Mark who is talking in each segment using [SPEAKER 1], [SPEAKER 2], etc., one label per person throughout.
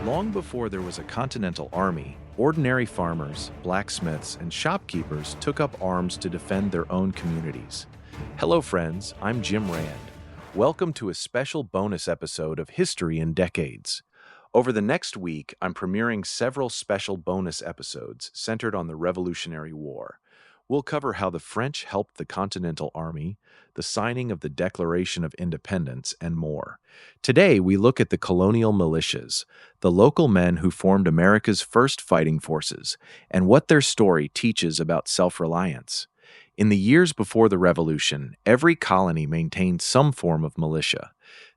[SPEAKER 1] Long before there was a Continental Army, ordinary farmers, blacksmiths, and shopkeepers took up arms to defend their own communities. Hello friends, I'm Jim Rand. Welcome to a special bonus episode of History in Decades. Over the next week, I'm premiering several special bonus episodes centered on the Revolutionary War. We'll cover how the French helped the Continental Army, the signing of the Declaration of Independence, and more. Today, we look at the colonial militias, the local men who formed America's first fighting forces, and what their story teaches about self-reliance. In the years before the Revolution, every colony maintained some form of militia.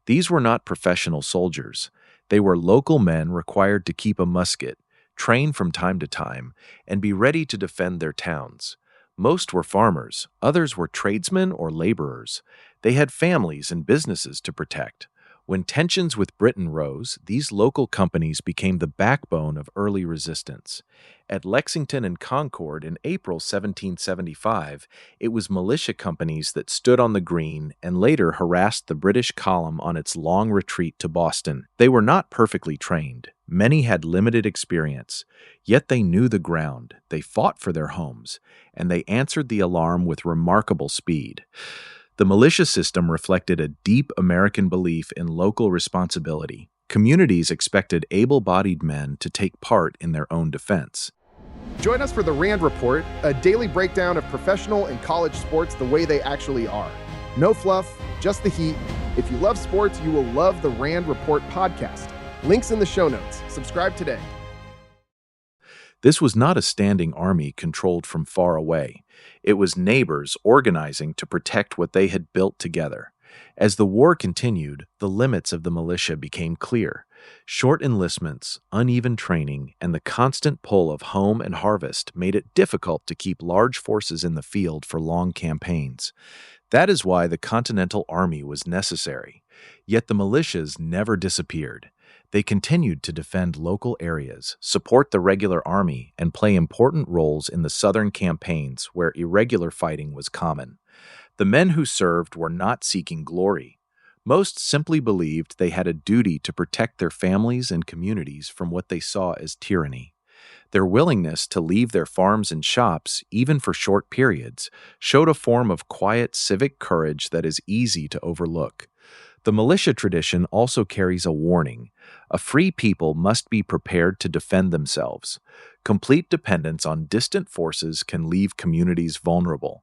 [SPEAKER 1] These were not professional soldiers. They were local men required to keep a musket, train from time to time, and be ready to defend their towns. Most were farmers, others were tradesmen or laborers. They had families and businesses to protect. When tensions with Britain rose, these local companies became the backbone of early resistance. At Lexington and Concord in April 1775, it was militia companies that stood on the green and later harassed the British column on its long retreat to Boston. They were not perfectly trained. Many had limited experience, yet they knew the ground, they fought for their homes, and they answered the alarm with remarkable speed. The militia system reflected a deep American belief in local responsibility. Communities expected able-bodied men to take part in their own defense.
[SPEAKER 2] Join us for the Rand Report, a daily breakdown of professional and college sports the way they actually are. No fluff, just the heat. If you love sports, you will love the Rand Report podcast. Links in the show notes. Subscribe today.
[SPEAKER 1] This was not a standing army controlled from far away. It was neighbors organizing to protect what they had built together. As the war continued, the limits of the militia became clear. Short enlistments, uneven training, and the constant pull of home and harvest made it difficult to keep large forces in the field for long campaigns. That is why the Continental Army was necessary. Yet the militias never disappeared. They continued to defend local areas, support the regular army, and play important roles in the southern campaigns where irregular fighting was common. The men who served were not seeking glory. Most simply believed they had a duty to protect their families and communities from what they saw as tyranny. Their willingness to leave their farms and shops, even for short periods, showed a form of quiet civic courage that is easy to overlook. The militia tradition also carries a warning. A free people must be prepared to defend themselves. Complete dependence on distant forces can leave communities vulnerable.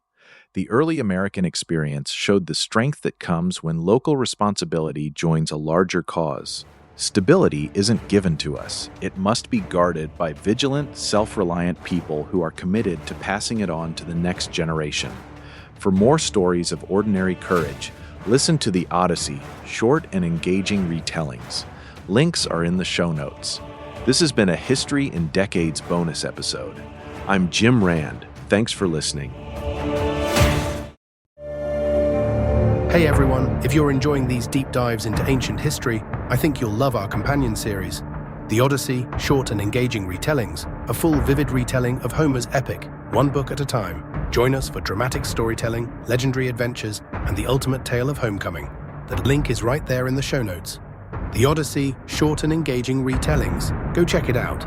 [SPEAKER 1] The early American experience showed the strength that comes when local responsibility joins a larger cause. Stability isn't given to us. It must be guarded by vigilant, self-reliant people who are committed to passing it on to the next generation. For more stories of ordinary courage, listen to the Odyssey, short and engaging retellings. Links are in the show notes. This has been a History in Decades bonus episode. I'm Jim Rand. Thanks for listening.
[SPEAKER 3] Hey everyone, if you're enjoying these deep dives into ancient history, I think you'll love our companion series. The Odyssey, short and engaging retellings, a full vivid retelling of Homer's epic, one book at a time. Join us for dramatic storytelling, legendary adventures, and the ultimate tale of homecoming. The link is right there in the show notes. The Odyssey, short and engaging retellings. Go check it out.